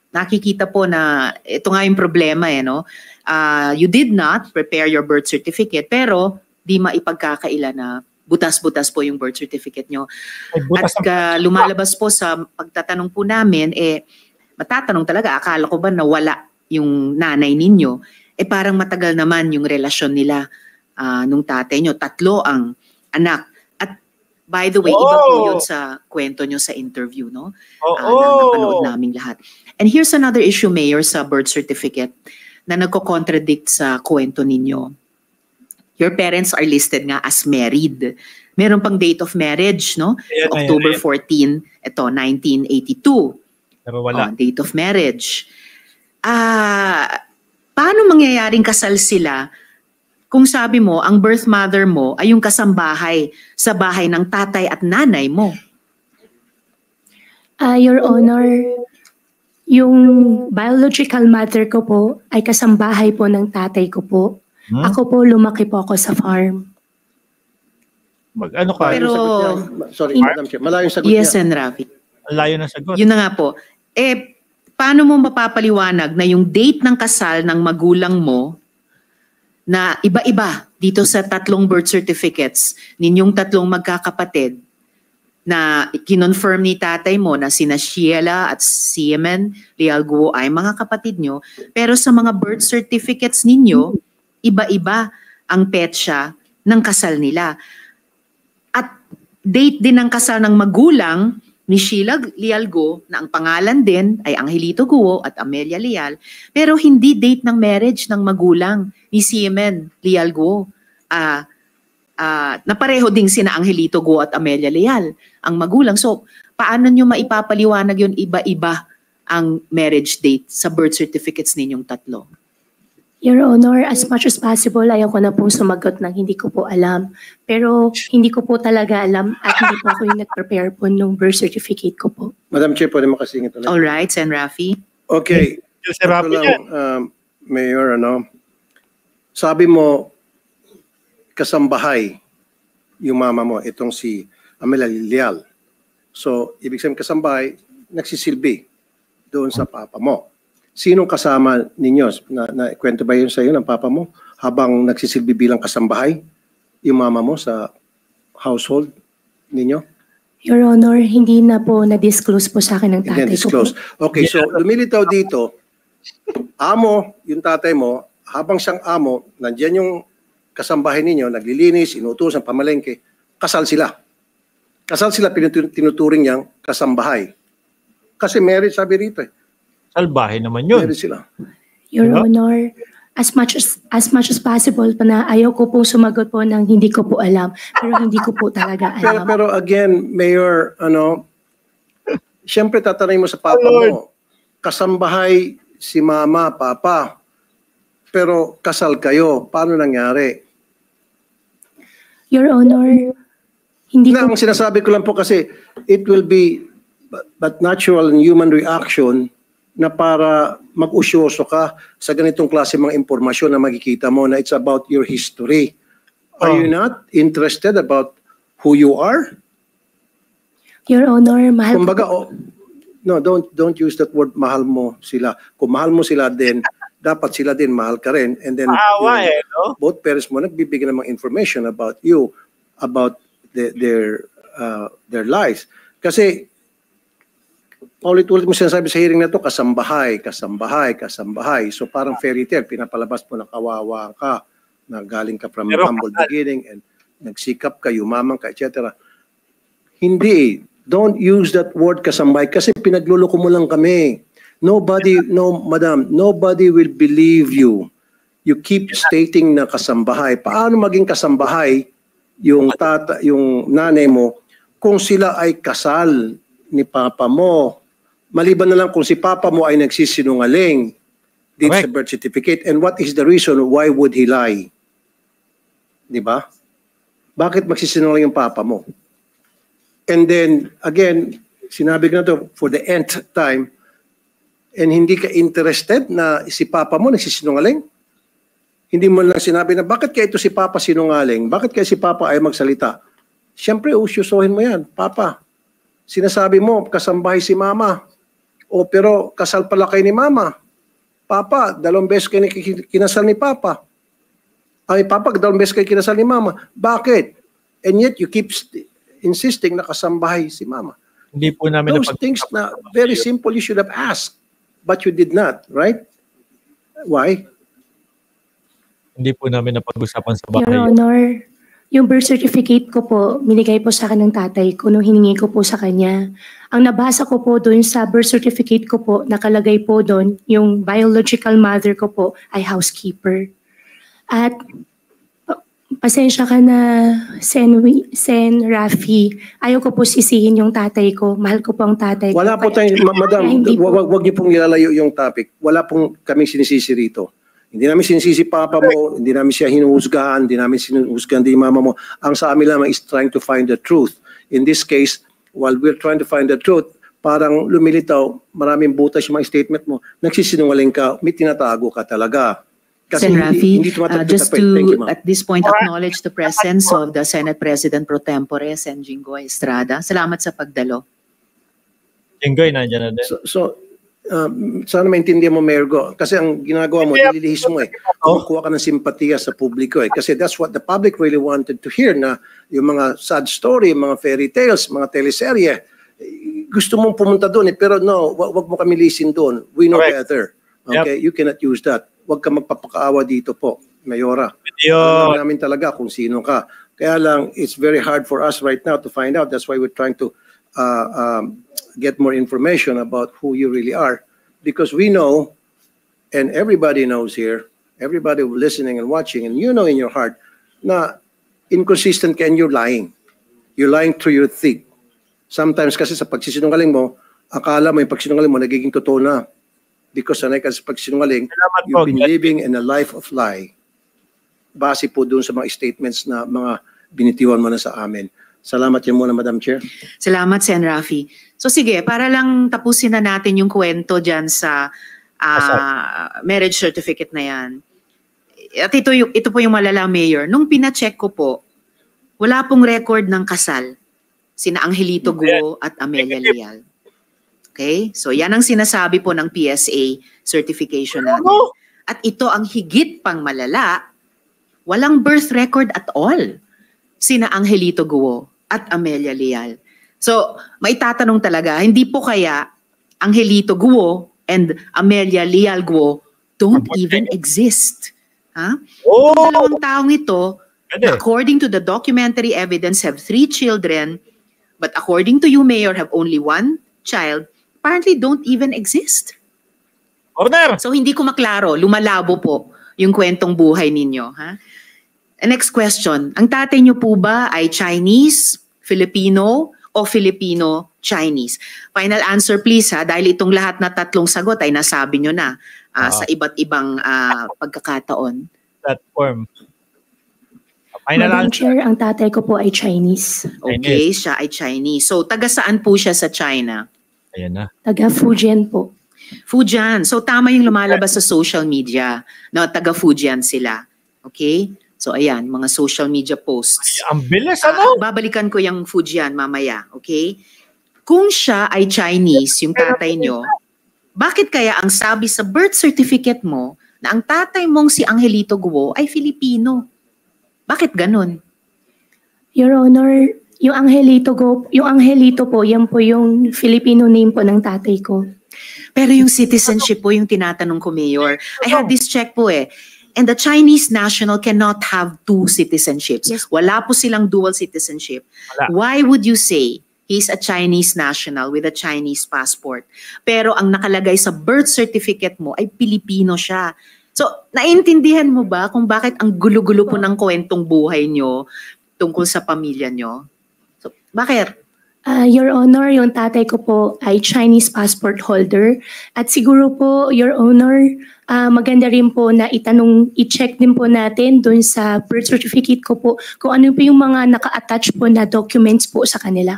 nakikita po na ito nga yung problema no. You did not prepare your birth certificate pero di maipagkakaila na butas-butas po yung birth certificate nyo. At lumalabas po sa pagtatanong po namin, matatanong talaga, akala ko ba nawala yung nanay ninyo? Parang matagal naman yung relasyon nila nung tatay nyo. 3 ang anak. At by the way, iba po yun sa kwento nyo sa interview, no? Na napanood naming lahat. And here's another issue, Mayor, sa birth certificate na nagko-contradict sa kwento ninyo. Your parents are listed nga as married. Meron pang date of marriage, no? October 14, ito, 1982. Pero wala. Date of marriage. Paano mangyayaring kasal sila kung sabi mo, ang birth mother mo ay yung kasambahay sa bahay ng tatay at nanay mo? Your Honor, yung biological mother ko po ay kasambahay po ng tatay ko po. Ako po, lumaki po ako sa farm. Ano ka? Pero, sorry, Madam Chair. Malayong sagot yes, niya. and Rafi. Layo ng sagot. Yun na nga po. Paano mo mapapaliwanag na yung date ng kasal ng magulang mo na iba-iba dito sa 3 birth certificates ninyong 3 magkakapatid na kinonfirm ni tatay mo na sina Sheila at Siemen Lialguo ay mga kapatid nyo, pero sa mga birth certificates ninyo, iba-iba ang petsa ng kasal nila. At date din ng kasal ng magulang ni Sheila Lialgo na ang pangalan din ay Angelito Guo at Amelia Leal, pero hindi date ng marriage ng magulang ni Siemen Lialgo. Na pareho ding sina Angelito Guo at Amelia Leal ang magulang. So, paano nyo maipapaliwanag yun iba-iba ang marriage date sa birth certificates ninyong 3? Your Honor, as much as possible, ayaw ko na pong sumagot ng hindi ko po alam. Pero hindi ko po talaga alam at hindi po ako yung nag-prepare po nung birth certificate ko po. Madam Chair, pwede makasingit ulit. All right, Sen. Rafi. Okay. Si Rafi lang, Mayor, sabi mo, kasambahay yung mama mo, itong si Amelia Leal. So, ibig sabihin kasambahay, nagsisilbi doon sa papa mo. Sinong kasama ninyo? Kwento ba yun sa iyo ng papa mo habang nagsisilbi bilang kasambahay yung mama mo sa household ninyo? Your Honor, hindi na po na-disclose po sa akin ng tatay ko po. Okay, so lumilitaw dito, amo, yung tatay mo, habang siyang amo, nandiyan yung kasambahay ninyo, naglilinis, inuutosan, pamalengke, kasal sila. Kasal sila, tinuturing niyang kasambahay. Kasi marriage, sabi rito eh. Salbahe naman yun. Marriage sila. Your Honor, as much as possible pa na ayaw ko po sumagot po ng hindi ko po alam, pero hindi ko po talaga alam. Pero again, Mayor, siyempre tatanungin mo sa papa mo, kasambahay si mama, papa, pero kasal kayo, paano nangyari? Your Honor, hindi Ang sinasabi ko lang po kasi, it will be but natural and human reaction na para mag-usyoso ka sa ganitong klase mga impormasyon na makikita mo na it's about your history. Are you not interested about who you are? Your Honor, mahal Kumbaga, ko. no, don't use that word, mahal mo sila. Kung mahal mo sila din, dapat sila din mahal ka rin. And then both parents mo nagbibigay ng mga information about you, about their lives. Kasi paulit-ulit mo sinasabi sa hearing na to, kasambahay, kasambahay, kasambahay. So parang fairy tale, pinapalabas mo na kawawa ka, na galing ka from humble beginning and nagsikap ka, yumaman ka, etc. Hindi. Don't use that word kasambahay kasi pinagluloko mo lang kami. Madam, nobody will believe you. You keep stating na kasambahay. Paano maging kasambahay yung nanay mo kung sila ay kasal ni papa mo? Maliban na lang kung si papa mo ay nagsisinungaling dito sa birth certificate. And what is the reason why would he lie? Di ba? Bakit magsisinungaling yung papa mo? And then, again, sinabi ko na to for the nth time, and hindi ka interested na si papa mo nagsisinungaling? Hindi mo lang sinabi na, bakit kaya ito si papa sinungaling? Bakit kaya si papa ay magsalita? Siyempre, usyusohin mo yan. Papa, sinasabi mo, kasambahay si mama. O pero kasal pala kayo ni Mama. Papa, 2 beses kayo kinasal ni Papa. Ay, Papa, 2 beses kayo kinasal ni Mama. Bakit? And yet you keep insisting na kasambahay si Mama. Hindi po namin Those things na very simple you should have asked. But you did not, right? Why? Hindi po namin napag-usapan sa Your bahay. Honor, yung birth certificate ko po, binigay po sa akin ng tatay ko nung hiningi ko po sa kanya. Ang nabasa ko po doon sa birth certificate ko po, nakalagay po doon, yung biological mother ko po ay housekeeper. At pasensya ka na, Sen Rafi, ayaw ko po sisihin yung tatay ko. Mahal ko po ang tatay ko. Wala po tayong, Madam, wag niyo pong ilalayo yung topic. Wala pong kaming sinisisi rito. Hindi namin sinisisi Papa mo, hindi namin siya hinuhusgahan, hindi namin sinuhusgahan din Mama mo. Ang sa amin lamang is trying to find the truth. In this case, while we're trying to find the truth, parang lumilitaw, maraming butas yung mga statement mo, nagsisinungaling ka, may tinatago ka talaga. Sen. Rafi, just Thank you, to ma'am. at this point acknowledge the presence of the Senate President Pro Tempore, Sen. Jinggoy Estrada. Salamat sa pagdalo. Jinggoy, nandiyan na din. Sana maintindihan mo, Mayor Go. Kasi ang ginagawa mo, nililihis mo eh. Kukuha ka ng simpatiya sa publiko eh. Kasi that's what the public really wanted to hear, na yung mga sad story, mga fairy tales, mga teleserye, gusto mong pumunta doon eh. Pero no, wag mo kami lisin doon. We know better. Okay? You cannot use that. Wag ka magpapakaawa dito po, Mayora. Alam namin talaga kung sino ka. Kaya lang, it's very hard for us right now to find out. That's why we're trying to get more information about who you really are, because we know, and everybody knows here, everybody listening and watching, and you know in your heart na inconsistent ka and you're lying. You're lying through your teeth. Sometimes kasi sa pagsisinungaling mo, akala mo yung pagsinungaling mo nagiging totoo na. Because sanay ka sa pagsinungaling, you've been living in a life of lie. Base po doon sa mga statements na mga binitiwan mo na sa amin. Salamat yan muna, Madam Chair. Salamat, Sen. Rafi. So sige, para lang tapusin na natin yung kwento dyan sa marriage certificate na yan. At ito po yung malala, Mayor. Nung pina-check ko po, wala pong record ng kasal sina Angelito Guo at Amelia Leal. Okay? So yan ang sinasabi po ng PSA certification natin. At ito ang higit pang malala, walang birth record at all sina Angelito Guo at Amelia Leal. So, maitatanong talaga, hindi po kaya Angelito Guo and Amelia Leal Guo don't even exist. Ha? Yung dalawang taong ito, according to the documentary evidence, have 3 children, but according to you, Mayor, have only 1 child, apparently don't even exist. Order! So, hindi ko maklaro, lumalabo po yung kwentong buhay ninyo. Ha? Next question, ang tatay niyo po ba ay Chinese, Filipino, o Filipino-Chinese? Final answer please ha, dahil itong lahat na 3 sagot ay nasabi niyo na sa iba't ibang pagkakataon. Platform. Final Madam answer. Chair, ang tatay ko po ay Chinese. Okay, siya ay Chinese. So, taga saan po siya sa China? Ayan na. Taga Fujian po. Fujian. So, tama yung lumalabas sa social media na taga Fujian sila. Okay? So, ayan, mga social media posts. Ang bilis, ano? Babalikan ko yung Fujian mamaya, okay? Kung siya ay Chinese, yung tatay nyo, bakit kaya ang sabi sa birth certificate mo na ang tatay mong si Angelito Guo ay Filipino? Bakit ganun? Your Honor, yung Angelito po, yan po yung Filipino name po ng tatay ko. Pero yung citizenship po yung tinatanong ko, Mayor. I had this check po eh. And the Chinese national cannot have 2 citizenships. Yes. Wala po silang dual citizenship. Wala. Why would you say he's a Chinese national with a Chinese passport? Pero ang nakalagay sa birth certificate mo ay Pilipino siya. So, naintindihan mo ba kung bakit ang gulo-gulo po ng kwentong buhay nyo tungkol sa pamilya nyo? So, bakit? Your Honor, yung tatay ko po ay Chinese passport holder. At siguro po, Your Honor, maganda rin po na i-check din po natin dun sa birth certificate ko po kung ano po yung mga naka-attach po na documents po sa kanila.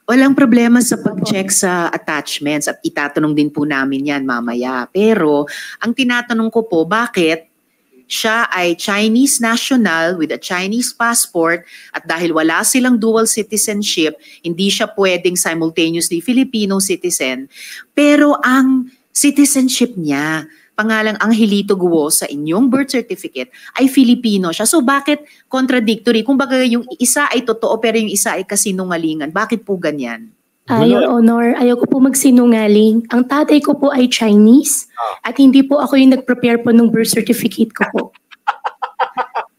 Walang problema sa pag-check sa attachments at itatanong din po namin yan mamaya. Pero ang tinatanong ko po, bakit siya ay Chinese national with a Chinese passport at dahil wala silang dual citizenship, hindi siya pwedeng simultaneously Filipino citizen. Pero ang citizenship niya, pangalang Angelito Guo sa inyong birth certificate ay Filipino siya. So bakit contradictory? Kung baga yung isa ay totoo pero yung isa ay kasinungalingan. Bakit po ganyan? Your Honor, ayoko po magsinungaling. Ang tatay ko po ay Chinese at hindi po ako yung nag-prepare po ng birth certificate ko po.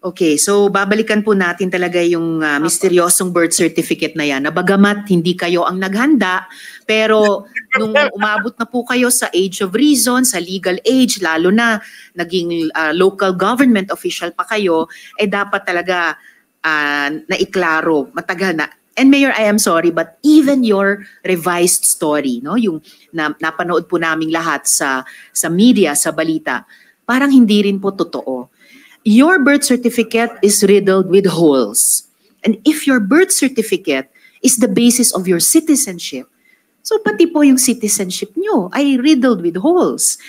Okay, so babalikan po natin talaga yung misteryosong birth certificate na yan. Nabagamat hindi kayo ang naghanda, pero nung umabot na po kayo sa age of reason, sa legal age, lalo na naging local government official pa kayo, dapat talaga naiklaro, matagal na. And Mayor, I am sorry, but even your revised story, no, yung napanood po naming lahat sa media, sa balita, parang hindi rin po totoo. Your birth certificate is riddled with holes. And if your birth certificate is the basis of your citizenship, so pati po yung citizenship nyo ay riddled with holes.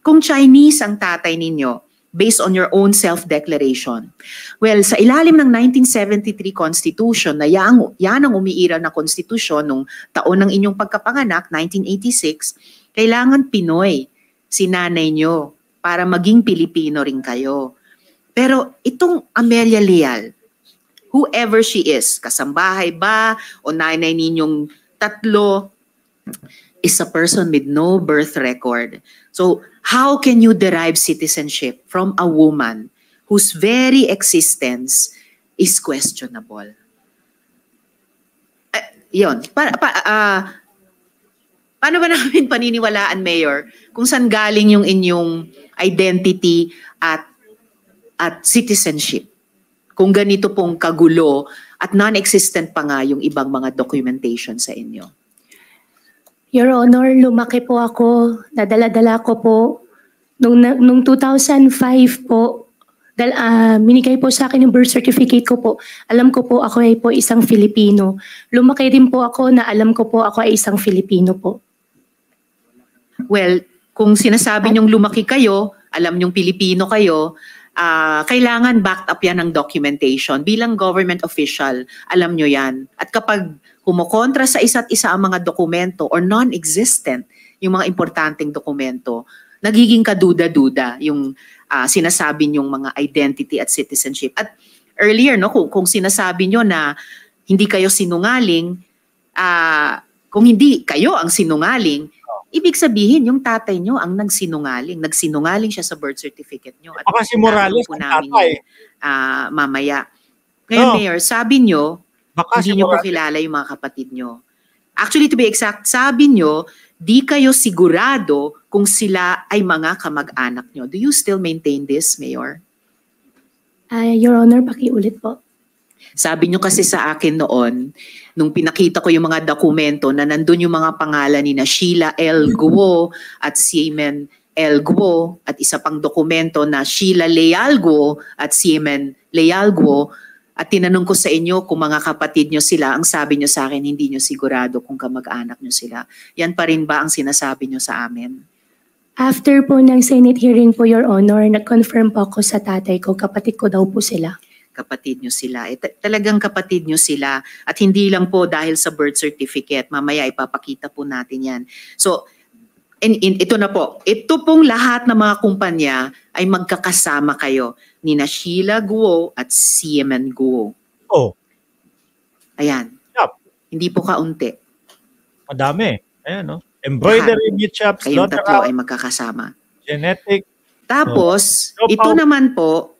Kung Chinese ang tatay ninyo, based on your own self-declaration. Well, sa ilalim ng 1973 Constitution, na yan ang umiiral na konstitusyon nung taon ng inyong pagkapanganak, 1986, kailangan Pinoy si nanay nyo para maging Pilipino rin kayo. Pero itong Amelia Leal, whoever she is, kasambahay ba o nanay ninyong tatlo, is a person with no birth record. So, how can you derive citizenship from a woman whose very existence is questionable? Yun. Paano ba namin paniniwalaan, Mayor, kung saan galing yung inyong identity at citizenship? Kung ganito pong kagulo at non-existent pa nga yung ibang mga documentation sa inyo. Your Honor, lumaki po ako, nadala-dala ko po. Nung 2005 po, minigay po sa akin yung birth certificate ko po. Alam ko po ako ay po isang Filipino. Lumaki din po ako na alam ko po ako ay isang Filipino po. Well, kung sinasabi niyong lumaki kayo, alam niyong Pilipino kayo, kailangan backed up yan ng documentation. Bilang government official, alam niyo yan. At kapag kumukontra sa isa't isa ang mga dokumento or non-existent yung mga importanteng dokumento, nagiging kaduda-duda yung sinasabi niyong mga identity at citizenship. At earlier, no, kung sinasabi niyo na hindi kayo sinungaling, kung hindi kayo ang sinungaling, ibig sabihin yung tatay niyo ang nagsinungaling. Nagsinungaling siya sa birth certificate niyo. At baka si Morales po ang namin tatay. Mamaya. Ngayon, Mayor, sabi niyo, Baka hindi niyo po kilala yung mga kapatid niyo. Actually, to be exact, sabi niyo, di kayo sigurado kung sila ay mga kamag-anak niyo. Do you still maintain this, Mayor? Your Honor, pakiulit po. Sabi niyo kasi sa akin noon, nung pinakita ko yung mga dokumento na nandun yung mga pangalan ni na Sheila L. Guo at Siemen L. Guo at isa pang dokumento na Sheila Leal Guo at Siemen Leal Guo. At tinanong ko sa inyo kung mga kapatid nyo sila, ang sabi nyo sa akin, hindi nyo sigurado kung kamag-anak nyo sila. Yan pa rin ba ang sinasabi nyo sa amin? After po ng Senate hearing po, Your Honor, nag-confirm po ako sa tatay ko, kapatid ko daw po sila. Kapatid nyo sila. Talagang kapatid nyo sila. At hindi lang po dahil sa birth certificate. Mamaya ipapakita po natin yan. So, ito na po. Ito pong lahat ng mga kumpanya ay magkakasama kayo ni na Sheila Guo at Siemen Guo. Oh. Ayan. Yep. Hindi po kaunti. Madami. Ayan, no? Embroidery, meat shops, kayong tatlo slaughterhouse, ay magkakasama. genetic. Tapos, ito naman po,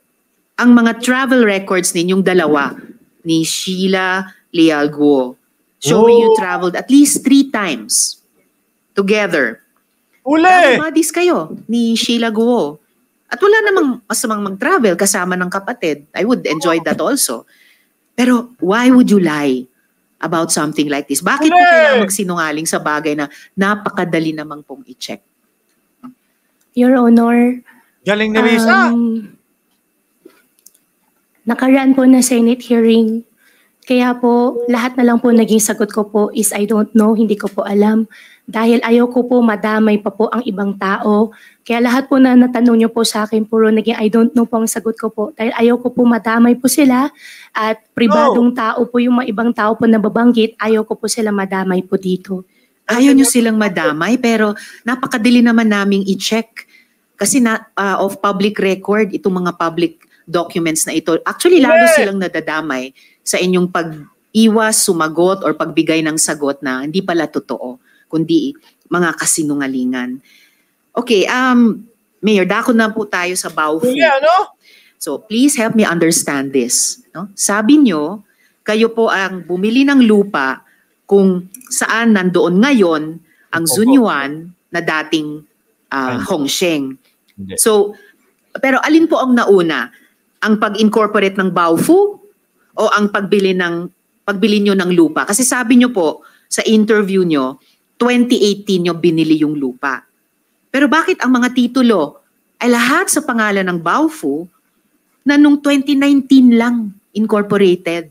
ang mga travel records ninyong dalawa ni Sheila Leal Guo, showing you traveled at least 3 times together. Uli! Buddies kayo ni Sheila Guo. At wala namang masamang mag-travel kasama ng kapatid. I would enjoy that also. Pero why would you lie about something like this? Bakit po kailangan magsinungaling sa bagay na napakadali namang pong i-check? Your Honor, Galing ni Risa. nakaraan po na Senate hearing. Kaya po, lahat na lang po naging sagot ko po is I don't know, hindi ko po alam. dahil ayaw ko po madamay pa po ang ibang tao. Kaya lahat po na natanong niyo po sa akin, puro naging I don't know po ang sagot ko po. Dahil ayaw ko po madamay po sila at pribadong tao po yung mga ibang tao po na babanggit, ayaw ko po sila madamay po dito. Ayaw nyo silang madamay, pero napakadali naman naming i-check. Kasi of public record, itong mga public documents na ito. Actually, lalo silang nadadamay sa inyong pag-iwas, sumagot, or pagbigay ng sagot na hindi pala totoo, kundi mga kasinungalingan. Okay, Mayor, dako na po tayo sa Baofu. So, please help me understand this. No? Sabi nyo, kayo po ang bumili ng lupa kung saan nandoon ngayon ang Zunyuan na dating Hongsheng. So, pero alin po ang nauna? Ang pag-incorporate ng Baofu o ang pagbili nyo ng lupa? Kasi sabi nyo po sa interview nyo, 2018 nyo binili yung lupa. Pero bakit ang mga titulo ay lahat sa pangalan ng Baofu na nung 2019 lang incorporated?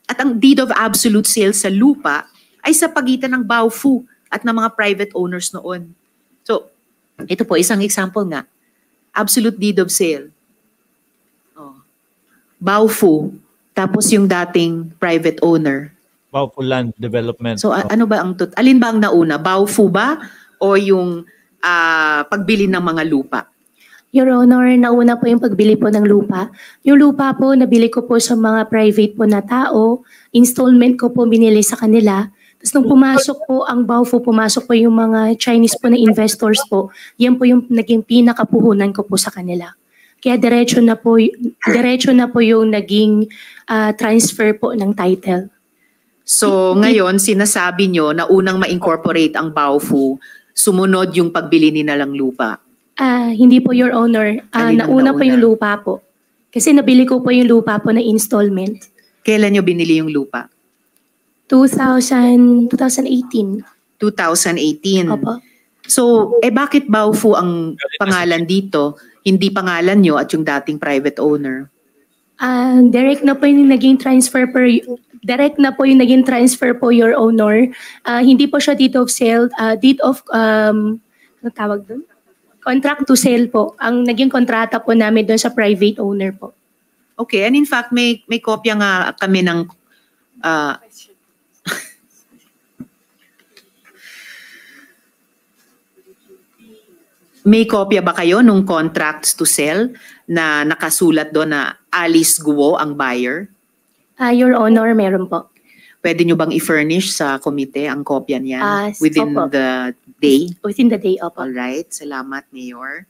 At ang deed of absolute sale sa lupa ay sa pagitan ng Baofu at ng mga private owners noon. So, ito po, isang example nga. Absolute deed of sale. Baofu, tapos yung dating private owner. Baofu Land Development. So, ano ba alin ba ang nauna? Baofu ba o yung pagbili ng mga lupa? Your Honor, nauna po yung pagbili po ng lupa. Yung lupa po, nabili ko po sa mga private po na tao. Installment ko po binili sa kanila. Tapos nung pumasok po ang Baofu, pumasok po yung mga Chinese po na investors po. Yan po yung naging pinakapuhunan ko po sa kanila. Kaya diretso na po yung naging transfer po ng title. So ngayon, sinasabi nyo na unang ma-incorporate ang Baofu, sumunod yung pagbili ni nalang lupa. Hindi po, Your Honor. Nauna po yung lupa po. Kasi nabili ko po yung lupa po na installment. Kailan nyo binili yung lupa? 2018. 2018. Opo. So, bakit Baofu ang pangalan dito? Hindi pangalan nyo at yung dating private owner? Direct na po yung naging transfer po, Your Honor. Hindi po siya deed of sale, deed of, ano tawag doon? Contract to sale po. Ang naging kontrata po namin doon sa private owner po. Okay, and in fact, may kopya nga kami ng may kopya ba kayo nung contracts to sell na nakasulat doon na Alice Guo ang buyer? Your Honor, meron po. Pwede nyo bang i-furnish sa komite ang kopya niyan within opo. the day? Within the day, opo. Alright, salamat, Mayor.